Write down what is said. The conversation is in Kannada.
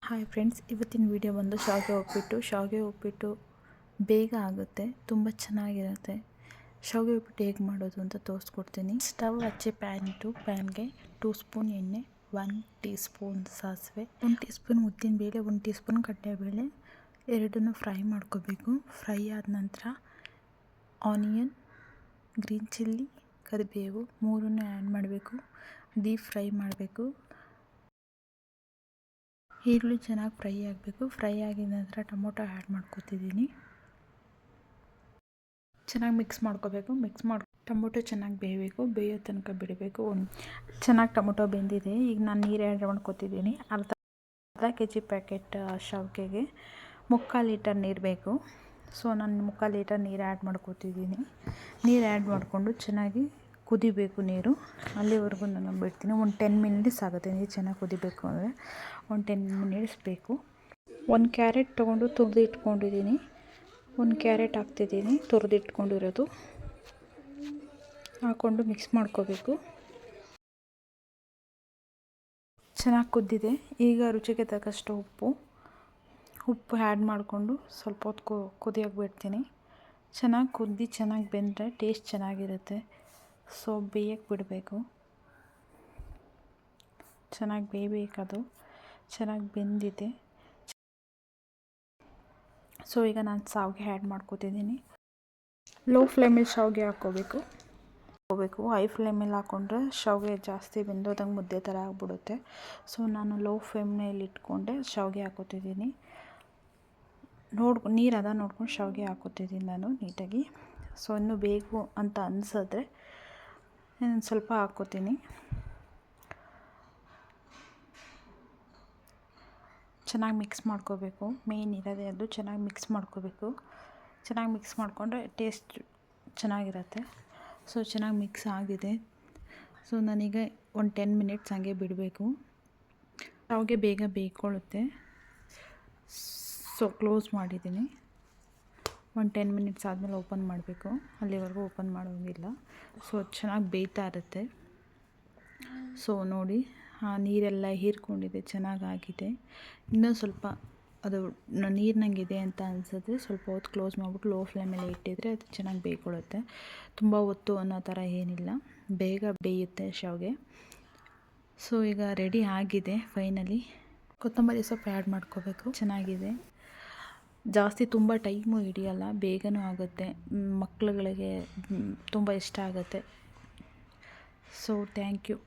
ಹಾಯ್ ಫ್ರೆಂಡ್ಸ್, ಇವತ್ತಿನ ವಿಡಿಯೋ ಬಂದು ಶಾವಿಗೆ ಉಪ್ಪಿಟ್ಟು ಬೇಗ ಆಗುತ್ತೆ, ತುಂಬ ಚೆನ್ನಾಗಿರುತ್ತೆ. ಶಾವಿಗೆ ಉಪ್ಪಿಟ್ಟು ಹೇಗೆ ಮಾಡೋದು ಅಂತ ತೋರಿಸ್ಕೊಡ್ತೀನಿ. ಸ್ಟವ್ ಹಚ್ಚಿ ಪ್ಯಾನ್ ಇಟ್ಟು ಪ್ಯಾನ್ಗೆ 2 ಸ್ಪೂನ್ ಎಣ್ಣೆ, 1 ಟೀ ಸ್ಪೂನ್ ಸಾಸಿವೆ, 1 ಟೀ ಸ್ಪೂನ್ ಉದ್ದಿನಬೇಳೆ, 1 ಟೀ ಸ್ಪೂನ್ ಕಡಲೆಬೇಳೆ ಎರಡನ್ನೂ ಫ್ರೈ ಮಾಡ್ಕೋಬೇಕು. ಫ್ರೈ ಆದ ನಂತರ ಆನಿಯನ್, ಗ್ರೀನ್ ಚಿಲ್ಲಿ, ಕರಿಬೇವು ಮೂರನ್ನು ಆ್ಯಡ್ ಮಾಡಬೇಕು. ಡೀಪ್ ಫ್ರೈ ಮಾಡಬೇಕು. ಈರುಳ್ಳಿ ಚೆನ್ನಾಗಿ ಫ್ರೈ ಆಗಬೇಕು. ಫ್ರೈ ಆಗಿದ ನಂತರ ಟೊಮೊಟೊ ಆ್ಯಡ್ ಮಾಡ್ಕೊತಿದ್ದೀನಿ. ಚೆನ್ನಾಗಿ ಮಿಕ್ಸ್ ಮಾಡ್ಕೋಬೇಕು. ಟೊಮೊಟೊ ಚೆನ್ನಾಗಿ ಬೇಯೋ ತನಕ ಬಿಡಬೇಕು. ಚೆನ್ನಾಗಿ ಟೊಮೊಟೊ ಬೆಂದಿದೆ. ಈಗ ನಾನು ನೀರು ಆ್ಯಡ್ ಮಾಡ್ಕೊತಿದ್ದೀನಿ. ಅರ್ಧ kg ಪ್ಯಾಕೆಟ್ ಶಾವಿಗೆಗೆ 3/4 ಲೀಟರ್ ನೀರು ಬೇಕು. ಸೊ ನಾನು 3/4 ಲೀಟರ್ ನೀರು ಆ್ಯಡ್ ಮಾಡ್ಕೊತಿದ್ದೀನಿ. ನೀರು ಆ್ಯಡ್ ಮಾಡಿಕೊಂಡು ಚೆನ್ನಾಗಿ ಕುದಿಬೇಕು. ನೀರು ಅಲ್ಲಿವರೆಗೂ ನಾನು ಬಿಡ್ತೀನಿ. ಒಂದು 10 ಮಿನಿಟ್ಸ್ ಆಗುತ್ತೆ. ನೀರು ಚೆನ್ನಾಗಿ ಕುದಿಬೇಕು ಅಂದರೆ ಒಂದು 10 ಮಿನಿಟ್ಸ್ ಬೇಕು. 1 ಕ್ಯಾರೆಟ್ ತೊಗೊಂಡು ತುರಿದು ಇಟ್ಕೊಂಡಿದ್ದೀನಿ. 1 ಕ್ಯಾರೆಟ್ ಹಾಕ್ತಿದ್ದೀನಿ, ತುರಿದು ಇಟ್ಕೊಂಡಿರೋದು ಹಾಕ್ಕೊಂಡು ಮಿಕ್ಸ್ ಮಾಡ್ಕೋಬೇಕು. ಚೆನ್ನಾಗಿ ಕುದ್ದಿದೆ. ಈಗ ರುಚಿಗೆ ತಕ್ಕಷ್ಟು ಉಪ್ಪು ಆ್ಯಡ್ ಮಾಡಿಕೊಂಡು ಸ್ವಲ್ಪ ಹೊತ್ತು ಕುದಿಯೋಕೆ ಬಿಡ್ತೀನಿ. ಚೆನ್ನಾಗಿ ಬೆಂದರೆ ಟೇಸ್ಟ್ ಚೆನ್ನಾಗಿರುತ್ತೆ. ಸೊ ಬೇಯಕ್ಕೆ ಬಿಡಬೇಕು. ಚೆನ್ನಾಗಿ ಬೇಯಬೇಕದು. ಚೆನ್ನಾಗಿ ಬೆಂದಿದೆ. ಸೊ ಈಗ ನಾನು ಶಾವಿಗೆ ಆ್ಯಡ್ ಮಾಡ್ಕೊತಿದ್ದೀನಿ. ಲೋ ಫ್ಲೇಮಲ್ಲಿ ಶಾವಿಗೆ ಹಾಕ್ಕೋಬೇಕು. ಹೈ ಫ್ಲೇಮಲ್ಲಿ ಹಾಕ್ಕೊಂಡ್ರೆ ಶಾವಿಗೆ ಜಾಸ್ತಿ ಬೆಂದೋದಂಗೆ ಮುದ್ದೆ ಥರ ಆಗಿಬಿಡುತ್ತೆ. ಸೊ ನಾನು ಲೋ ಫ್ಲೇಮ್ನಲ್ಲಿ ಇಟ್ಕೊಂಡೆ ಶಾವಿಗೆ ಹಾಕ್ಕೋತಿದ್ದೀನಿ. ನೀರು ನೋಡ್ಕೊಂಡು ಶಾವಿಗೆ ಹಾಕ್ಕೋತಿದ್ದೀನಿ ನಾನು ನೀಟಾಗಿ. ಸೊ ಇನ್ನೂ ಬೇಕು ಅಂತ ಅನಿಸಿದ್ರೆ ಇನ್ನೊಂದು ಸ್ವಲ್ಪ ಹಾಕ್ಕೋತೀನಿ. ಚೆನ್ನಾಗಿ ಮಿಕ್ಸ್ ಮಾಡ್ಕೋಬೇಕು. ಮೇನ್ ಇರೋದೇ ಅದು, ಚೆನ್ನಾಗಿ ಮಿಕ್ಸ್ ಮಾಡ್ಕೋಬೇಕು. ಚೆನ್ನಾಗಿ ಮಿಕ್ಸ್ ಮಾಡಿಕೊಂಡ್ರೆ ಟೇಸ್ಟ್ ಚೆನ್ನಾಗಿರುತ್ತೆ. ಸೊ ಚೆನ್ನಾಗಿ ಮಿಕ್ಸ್ ಆಗಿದೆ. ಸೊ ನಾನೀಗ ಒಂದು 10 ಮಿನಿಟ್ಸ್ ಹಂಗೆ ಬಿಡಬೇಕು. ಶಾವಿಗೆ ಬೇಗ ಬೇಯ್ಕೊಳ್ಳುತ್ತೆ. ಸೊ ಕ್ಲೋಸ್ ಮಾಡಿದ್ದೀನಿ. ಒಂದು 10 ಮಿನಿಟ್ಸ್ ಆದಮೇಲೆ ಓಪನ್ ಮಾಡಬೇಕು. ಅಲ್ಲಿವರೆಗೂ ಓಪನ್ ಮಾಡೋಂಗಿಲ್ಲ. ಸೊ ಚೆನ್ನಾಗಿ ಬೇಯ್ತಾ ಇರುತ್ತೆ. ಸೊ ನೋಡಿ, ನೀರೆಲ್ಲ ಹೀರ್ಕೊಂಡಿದೆ, ಚೆನ್ನಾಗಾಗಿದೆ. ಇನ್ನೂ ಸ್ವಲ್ಪ ಅದು ನೀರಿನಂಗಿದೆ ಅಂತ ಅನಿಸಿದ್ರೆ ಸ್ವಲ್ಪ ಹೊತ್ತು ಕ್ಲೋಸ್ ಮಾಡಿಬಿಟ್ಟು ಲೋ ಫ್ಲೇಮಲ್ಲಿ ಇಟ್ಟಿದ್ರೆ ಅದು ಚೆನ್ನಾಗಿ ಬೇಯ್ಕೊಳ್ಳುತ್ತೆ. ತುಂಬ ಹೊತ್ತು ಅನ್ನೋ ಥರ ಏನಿಲ್ಲ, ಬೇಗ ಬೇಯುತ್ತೆ ಶಾವಿಗೆ. ಸೊ ಈಗ ರೆಡಿ ಆಗಿದೆ ಫೈನಲಿ. ಕೊತ್ತಂಬರಿ ಸೊಪ್ಪು ಆ್ಯಡ್ ಮಾಡ್ಕೋಬೇಕು. ಚೆನ್ನಾಗಿದೆ. ಜಾಸ್ತಿ ತುಂಬ ಟೈಮು ಹಿಡಿಯಲ್ಲ, ಬೇಗನೂ ಆಗುತ್ತೆ. ಮಕ್ಕಳುಗಳಿಗೆ ತುಂಬ ಇಷ್ಟ ಆಗುತ್ತೆ. So thank you.